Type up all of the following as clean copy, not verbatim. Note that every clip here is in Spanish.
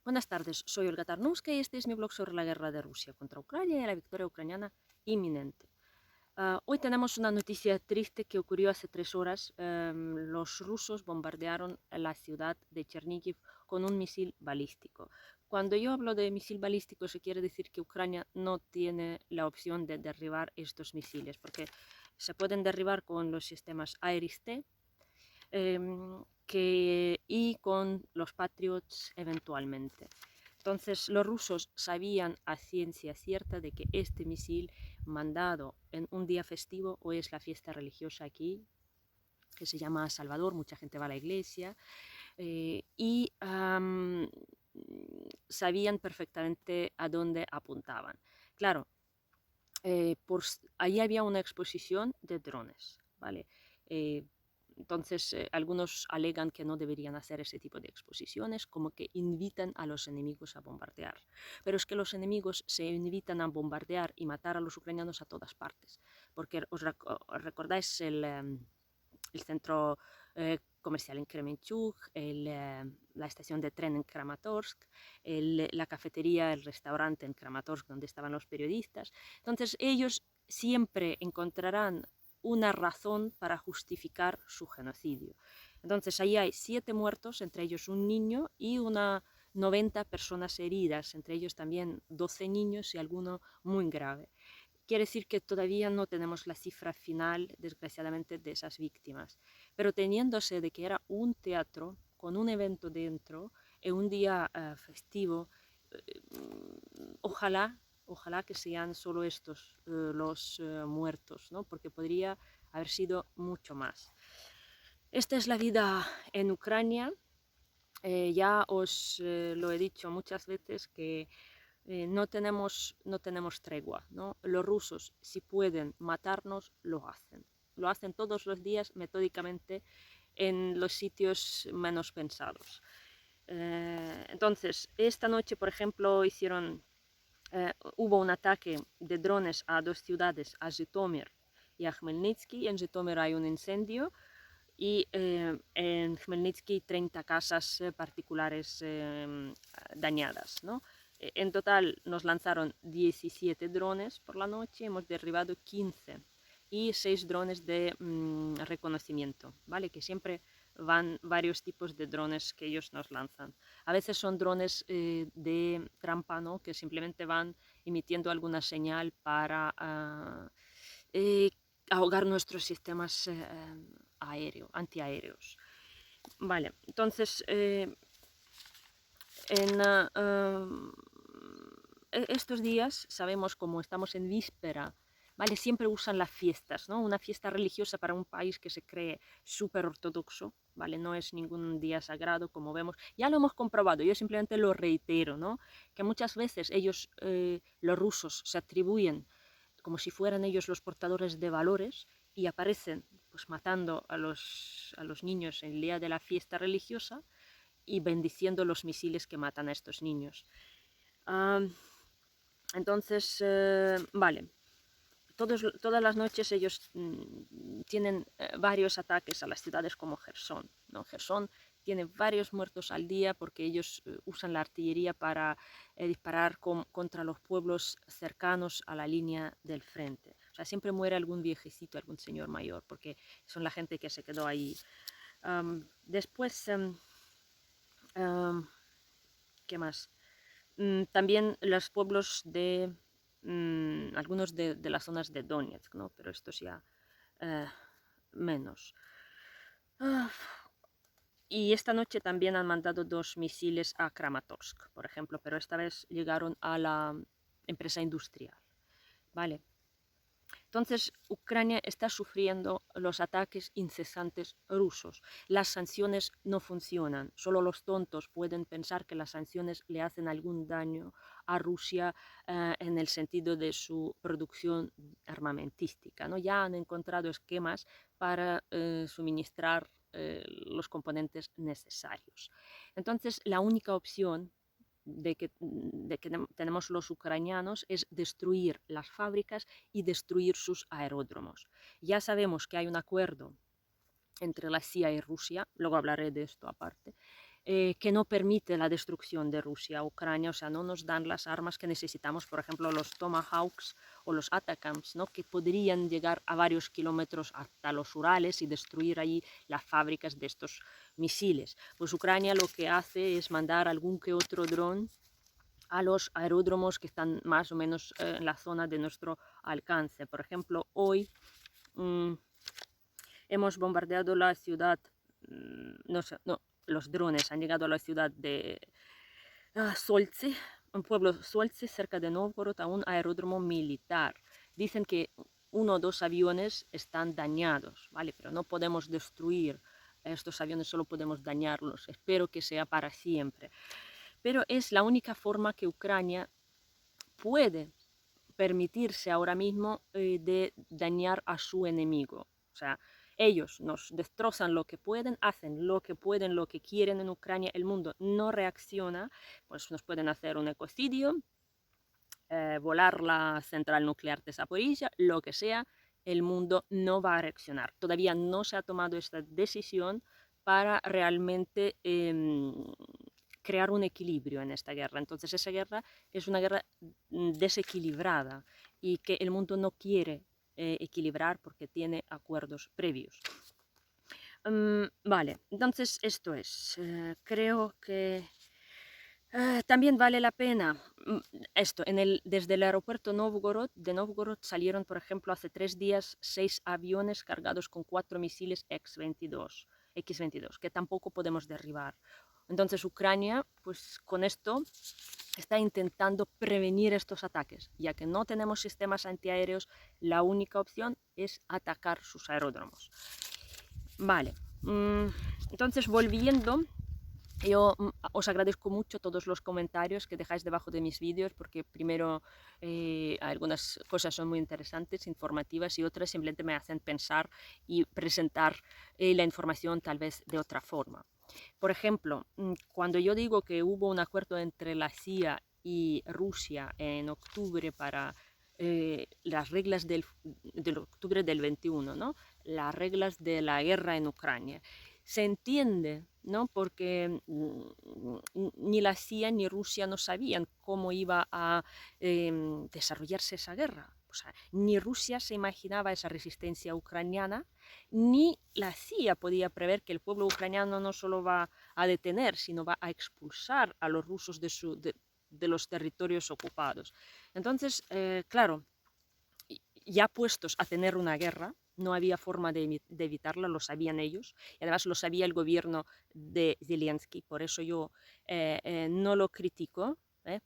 Buenas tardes, soy Olga Tarnowska y este es mi blog sobre la guerra de Rusia contra Ucrania y la victoria ucraniana inminente. Hoy tenemos una noticia triste que ocurrió hace 3 horas. Los rusos bombardearon la ciudad de Chernihiv con un misil balístico. Cuando yo hablo de misil balístico, eso quiere decir que Ucrania no tiene la opción de derribar estos misiles, porque se pueden derribar con los sistemas Iris-T y con los Patriots eventualmente. Entonces los rusos sabían a ciencia cierta de que este misil mandado en un día festivo, hoy es la fiesta religiosa aquí, que se llama Salvador, mucha gente va a la iglesia, y sabían perfectamente a dónde apuntaban. Claro, ahí había una exposición de drones, ¿vale? Entonces, algunos alegan que no deberían hacer ese tipo de exposiciones, como que invitan a los enemigos a bombardear. Pero es que los enemigos se invitan a bombardear y matar a los ucranianos a todas partes, porque os recordáis el centro comercial en Kremenchuk, la estación de tren en Kramatorsk, la cafetería, el restaurante en Kramatorsk donde estaban los periodistas. Entonces ellos siempre encontrarán una razón para justificar su genocidio. Entonces ahí hay 7 muertos, entre ellos un niño y 90 personas heridas, entre ellos también 12 niños y alguno muy grave. Quiere decir que todavía no tenemos la cifra final, desgraciadamente, de esas víctimas. Pero teniéndose de que era un teatro con un evento dentro, en un día festivo, ojalá que sean solo estos los muertos, ¿no? Porque podría haber sido mucho más. Esta es la vida en Ucrania. Ya os lo he dicho muchas veces que no tenemos tregua, ¿no? Los rusos, si pueden matarnos, lo hacen. Lo hacen todos los días metódicamente en los sitios menos pensados. Entonces, esta noche, por ejemplo, hubo un ataque de drones a 2 ciudades, a Zhytomyr y a Khmelnytsky. En Zhytomyr hay un incendio y en Khmelnytsky 30 casas particulares dañadas, ¿no? En total nos lanzaron 17 drones por la noche, hemos derribado 15 y 6 drones de reconocimiento, ¿vale? Que siempre van varios tipos de drones que ellos nos lanzan. A veces son drones de trampa, ¿no? Que simplemente van emitiendo alguna señal para ahogar nuestros sistemas antiaéreos. Vale, entonces en estos días sabemos, como estamos en víspera, ¿vale? Siempre usan las fiestas, ¿no? Una fiesta religiosa para un país que se cree súper ortodoxo, ¿vale? No es ningún día sagrado, como vemos. Ya lo hemos comprobado, yo simplemente lo reitero, ¿no? Que muchas veces ellos, los rusos, se atribuyen como si fueran ellos los portadores de valores y aparecen pues matando a los niños en el día de la fiesta religiosa y bendiciendo los misiles que matan a estos niños. Entonces, vale, todas las noches ellos tienen varios ataques a las ciudades como Gerson, ¿no? Gerson tiene varios muertos al día porque ellos usan la artillería para disparar contra los pueblos cercanos a la línea del frente. O sea, siempre muere algún viejecito, algún señor mayor, porque son la gente que se quedó ahí. Después, ¿qué más? También los pueblos de algunos de las zonas de Donetsk, ¿no? Pero estos ya menos. Ah, y esta noche también han mandado 2 misiles a Kramatorsk, por ejemplo, pero esta vez llegaron a la empresa industrial. Vale. Entonces, Ucrania está sufriendo los ataques incesantes rusos. Las sanciones no funcionan. Solo los tontos pueden pensar que las sanciones le hacen algún daño a Rusia en el sentido de su producción armamentística, ¿no? Ya han encontrado esquemas para suministrar los componentes necesarios. Entonces, la única opción de que tenemos los ucranianos es destruir las fábricas y destruir sus aeródromos. Ya sabemos que hay un acuerdo entre la CIA y Rusia, luego hablaré de esto aparte, que no permite la destrucción de Rusia, Ucrania, o sea, no nos dan las armas que necesitamos, por ejemplo, los Tomahawks o los Atacams, ¿no? Que podrían llegar a varios kilómetros hasta los Urales y destruir allí las fábricas de estos misiles. Pues Ucrania lo que hace es mandar algún que otro dron a los aeródromos que están más o menos en la zona de nuestro alcance. Por ejemplo, hoy mmm, hemos bombardeado la ciudad, no sé, no, los drones han llegado a la ciudad de Solce, un pueblo Solce cerca de Novgorod, a un aeródromo militar. Dicen que uno o dos aviones están dañados, ¿vale? Pero no podemos destruir estos aviones, solo podemos dañarlos. Espero que sea para siempre. Pero es la única forma que Ucrania puede permitirse ahora mismo de dañar a su enemigo. O sea, ellos nos destrozan lo que pueden, hacen lo que pueden, lo que quieren en Ucrania, el mundo no reacciona, pues nos pueden hacer un ecocidio, volar la central nuclear de Zaporizhia, lo que sea, el mundo no va a reaccionar. Todavía no se ha tomado esta decisión para realmente crear un equilibrio en esta guerra. Entonces esa guerra es una guerra desequilibrada y que el mundo no quiere equilibrar porque tiene acuerdos previos. Vale, entonces esto es. Creo que también vale la pena esto. Desde el aeropuerto de Novgorod salieron, por ejemplo, hace 3 días 6 aviones cargados con 4 misiles X-22, que tampoco podemos derribar. Entonces Ucrania, pues con esto está intentando prevenir estos ataques. Ya que no tenemos sistemas antiaéreos, la única opción es atacar sus aeródromos. Vale, entonces volviendo, yo os agradezco mucho todos los comentarios que dejáis debajo de mis vídeos, porque primero algunas cosas son muy interesantes, informativas, y otras simplemente me hacen pensar y presentar la información tal vez de otra forma. Por ejemplo, cuando yo digo que hubo un acuerdo entre la CIA y Rusia en octubre para las reglas del octubre del 21, ¿no? Las reglas de la guerra en Ucrania. Se entiende, ¿no? Porque ni la CIA ni Rusia no sabían cómo iba a desarrollarse esa guerra. O sea, ni Rusia se imaginaba esa resistencia ucraniana, ni la CIA podía prever que el pueblo ucraniano no solo va a detener, sino va a expulsar a los rusos de los territorios ocupados. Entonces, claro, ya puestos a tener una guerra, no había forma de evitarla, lo sabían ellos, y además lo sabía el gobierno de Zelensky, por eso yo no lo critico,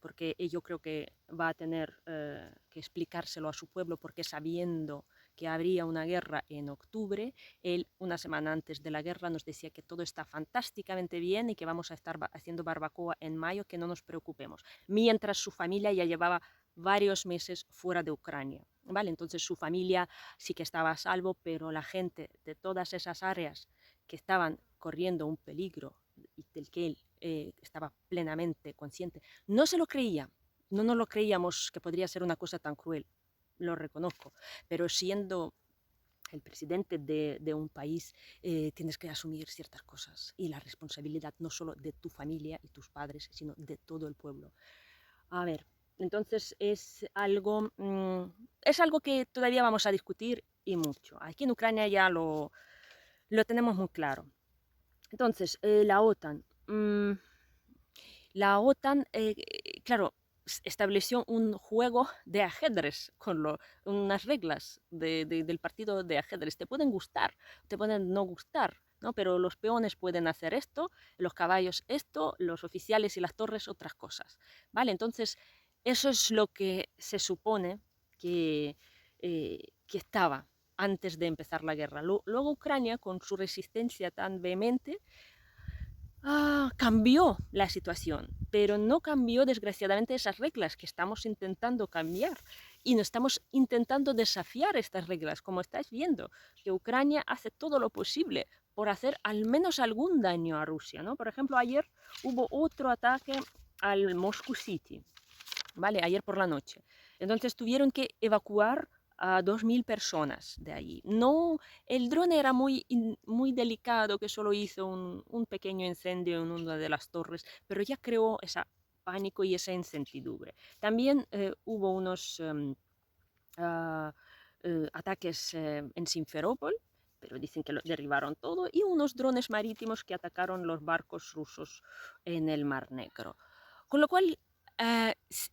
porque yo creo que va a tener que explicárselo a su pueblo, porque sabiendo que habría una guerra en octubre, él una semana antes de la guerra nos decía que todo está fantásticamente bien y que vamos a estar haciendo barbacoa en mayo, que no nos preocupemos, mientras su familia ya llevaba varios meses fuera de Ucrania. ¿Vale? Entonces su familia sí que estaba a salvo, pero la gente de todas esas áreas que estaban corriendo un peligro y del que él estaba plenamente consciente, no se lo creía, no nos lo creíamos que podría ser una cosa tan cruel, lo reconozco, pero siendo el presidente de un país, tienes que asumir ciertas cosas y la responsabilidad no solo de tu familia y tus padres, sino de todo el pueblo. A ver, entonces es algo que todavía vamos a discutir y mucho. Aquí en Ucrania ya lo tenemos muy claro. Entonces, la OTAN. La OTAN, claro, estableció un juego de ajedrez con unas reglas del partido de ajedrez. Te pueden gustar, te pueden no gustar, ¿no? Pero los peones pueden hacer esto, los caballos esto, los oficiales y las torres otras cosas, ¿vale? Entonces, eso es lo que se supone que estaba antes de empezar la guerra. Luego Ucrania, con su resistencia tan vehemente, cambió la situación, pero no cambió desgraciadamente esas reglas que estamos intentando cambiar y no estamos intentando desafiar estas reglas, como estáis viendo, que Ucrania hace todo lo posible por hacer al menos algún daño a Rusia, ¿no? Por ejemplo, ayer hubo otro ataque al Moscow City, ¿vale? Ayer por la noche. Entonces tuvieron que evacuar a 2.000 personas de allí. No, el dron era muy delicado, que solo hizo un pequeño incendio en una de las torres, pero ya creó ese pánico y esa incertidumbre. También hubo unos ataques en Simferópol, pero dicen que lo derribaron todo, y unos drones marítimos que atacaron los barcos rusos en el Mar Negro. Con lo cual,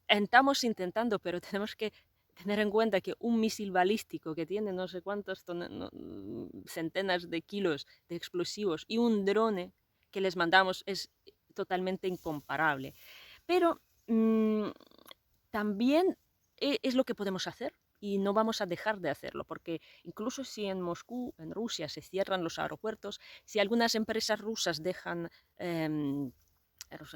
estamos intentando, pero tenemos que tener en cuenta que un misil balístico que tiene no sé cuántas centenas de kilos de explosivos y un drone que les mandamos es totalmente incomparable. Pero también es lo que podemos hacer y no vamos a dejar de hacerlo, porque incluso si en Moscú, en Rusia, se cierran los aeropuertos, si algunas empresas rusas dejan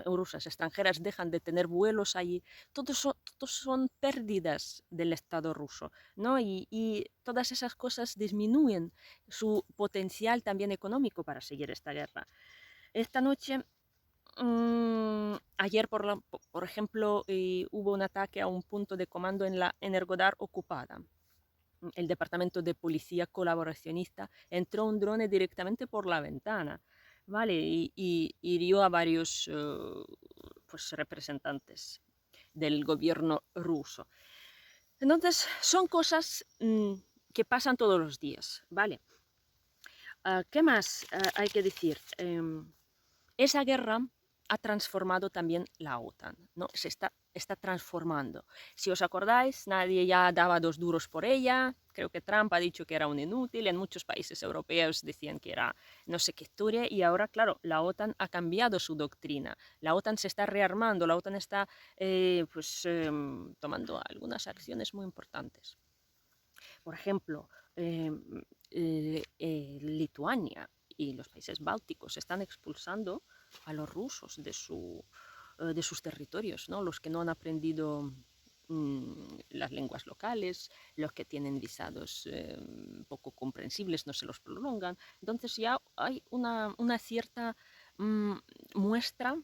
rusas extranjeras dejan de tener vuelos allí, todos son pérdidas del Estado ruso, ¿no? Y todas esas cosas disminuyen su potencial también económico para seguir esta guerra. Esta noche, ayer, por ejemplo, hubo un ataque a un punto de comando en la Energodar ocupada. El departamento de policía colaboracionista entró un drone directamente por la ventana, ¿vale? Y hirió a varios pues, representantes del gobierno ruso. Entonces, son cosas que pasan todos los días, ¿vale? ¿Qué más hay que decir? Esa guerra ha transformado también la OTAN, ¿no? Está transformando. Si os acordáis, nadie ya daba 2 duros por ella. Creo que Trump ha dicho que era un inútil. En muchos países europeos decían que era no sé qué historia. Y ahora, claro, la OTAN ha cambiado su doctrina. La OTAN se está rearmando. La OTAN está tomando algunas acciones muy importantes. Por ejemplo, Lituania y los países bálticos están expulsando a los rusos de sus territorios, ¿no? Los que no han aprendido las lenguas locales, los que tienen visados poco comprensibles, no se los prolongan. Entonces ya hay una cierta muestra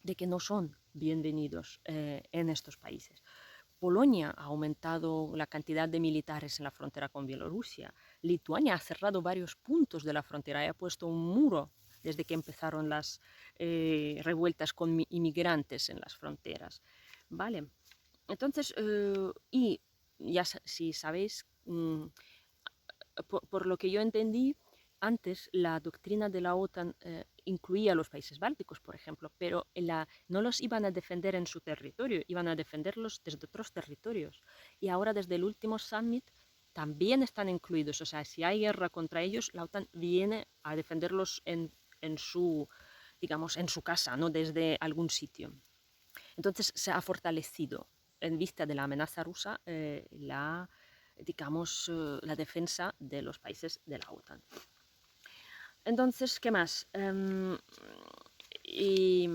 de que no son bienvenidos en estos países. Polonia ha aumentado la cantidad de militares en la frontera con Bielorrusia. Lituania ha cerrado varios puntos de la frontera y ha puesto un muro desde que empezaron las revueltas con inmigrantes en las fronteras. Vale. Entonces, y ya si sabéis, por lo que yo entendí, antes la doctrina de la OTAN incluía a los países bálticos, por ejemplo, pero no los iban a defender en su territorio, iban a defenderlos desde otros territorios. Y ahora desde el último summit también están incluidos. O sea, si hay guerra contra ellos, la OTAN viene a defenderlos en su, digamos, en su casa, no desde algún sitio. Entonces se ha fortalecido en vista de la amenaza rusa digamos, la defensa de los países de la OTAN. Entonces, ¿qué más? Y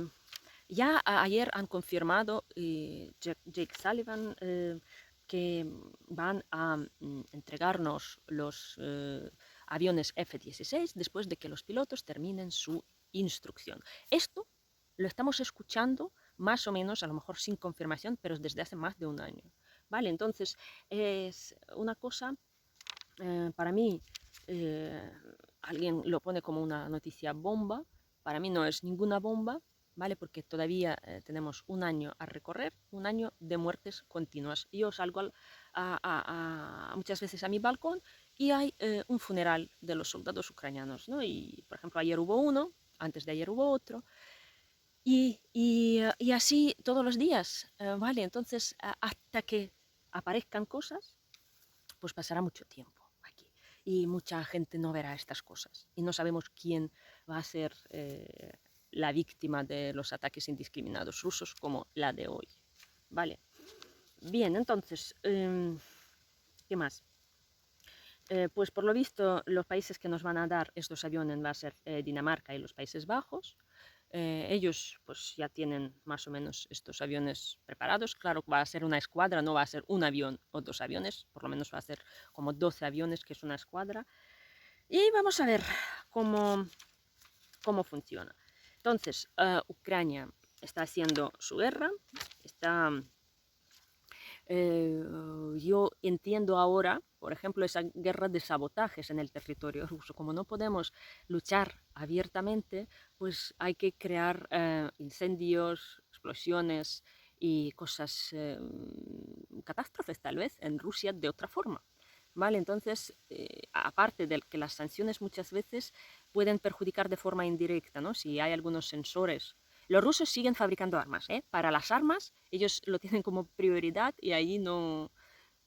ya ayer han confirmado Jake Sullivan que van a entregarnos los aviones F-16 después de que los pilotos terminen su instrucción. Esto lo estamos escuchando más o menos, a lo mejor sin confirmación, pero desde hace más de un año. ¿Vale? Entonces, es una cosa, para mí, alguien lo pone como una noticia bomba, para mí no es ninguna bomba, ¿vale? Porque todavía tenemos un año a recorrer, un año de muertes continuas. Yo salgo muchas veces a mi balcón y hay un funeral de los soldados ucranianos, ¿no? Y, por ejemplo, ayer hubo uno, antes de ayer hubo otro, y así todos los días, ¿vale? Entonces, hasta que aparezcan cosas, pues pasará mucho tiempo aquí. Y mucha gente no verá estas cosas. Y no sabemos quién va a ser la víctima de los ataques indiscriminados rusos como la de hoy, ¿vale? Bien, entonces, ¿qué más? Pues por lo visto, los países que nos van a dar estos aviones van a ser Dinamarca y los Países Bajos. Ellos pues ya tienen más o menos estos aviones preparados. Claro, va a ser una escuadra, no va a ser un avión o 2 aviones, por lo menos va a ser como 12 aviones, que es una escuadra. Y vamos a ver cómo funciona. Entonces, Ucrania está haciendo su guerra, está yo entiendo ahora, por ejemplo, esa guerra de sabotajes en el territorio ruso. Como no podemos luchar abiertamente, pues hay que crear incendios, explosiones y cosas, catástrofes tal vez, en Rusia de otra forma. ¿Vale? Entonces, aparte de que las sanciones muchas veces pueden perjudicar de forma indirecta, ¿no? Si hay algunos sensores. Los rusos siguen fabricando armas, ¿eh? Para las armas, ellos lo tienen como prioridad y allí no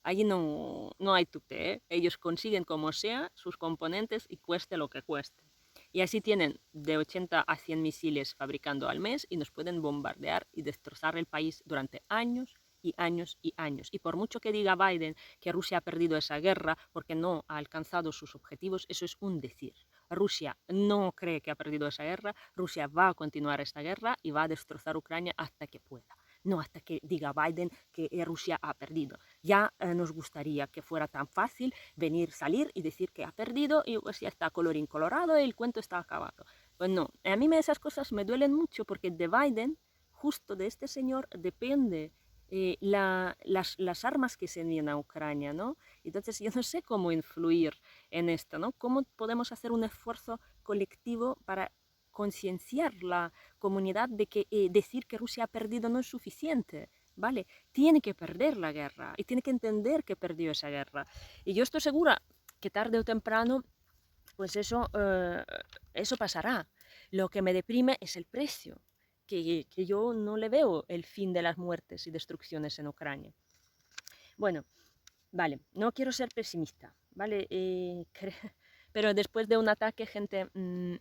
hay tute, ¿eh? Ellos consiguen como sea sus componentes y cueste lo que cueste. Y así tienen de 80 a 100 misiles fabricando al mes y nos pueden bombardear y destrozar el país durante años y años y años. Y por mucho que diga Biden que Rusia ha perdido esa guerra porque no ha alcanzado sus objetivos, eso es un decir. Rusia no cree que ha perdido esa guerra, Rusia va a continuar esta guerra y va a destrozar Ucrania hasta que pueda. No hasta que diga Biden que Rusia ha perdido. Ya nos gustaría que fuera tan fácil venir, salir y decir que ha perdido y pues ya está colorín colorado y el cuento está acabado. Pues no, a mí esas cosas me duelen mucho porque de Biden, justo de este señor, depende las armas que se envían a Ucrania, ¿no? Entonces yo no sé cómo influir en esto, ¿no? ¿Cómo podemos hacer un esfuerzo colectivo para concienciar la comunidad de que decir que Rusia ha perdido no es suficiente? ¿Vale? Tiene que perder la guerra y tiene que entender que perdió esa guerra. Y yo estoy segura que tarde o temprano, pues eso pasará. Lo que me deprime es el precio, que yo no le veo el fin de las muertes y destrucciones en Ucrania. Bueno, vale, no quiero ser pesimista, ¿vale? Pero después de un ataque, gente,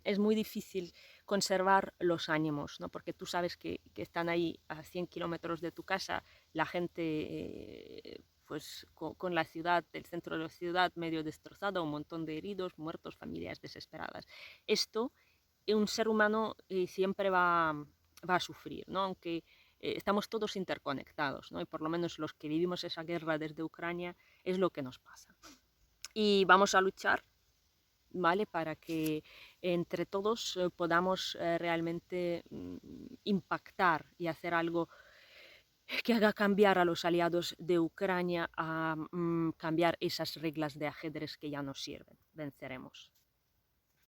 es muy difícil conservar los ánimos, ¿no? Porque tú sabes que están ahí a 100 kilómetros de tu casa, la gente, pues con la ciudad, el centro de la ciudad medio destrozado, un montón de heridos, muertos, familias desesperadas. Esto, un ser humano siempre va a sufrir, ¿no? Aunque estamos todos interconectados, ¿no? Y por lo menos los que vivimos esa guerra desde Ucrania es lo que nos pasa. Y vamos a luchar, ¿vale? Para que entre todos podamos realmente impactar y hacer algo que haga cambiar a los aliados de Ucrania a cambiar esas reglas de ajedrez que ya no sirven. Venceremos.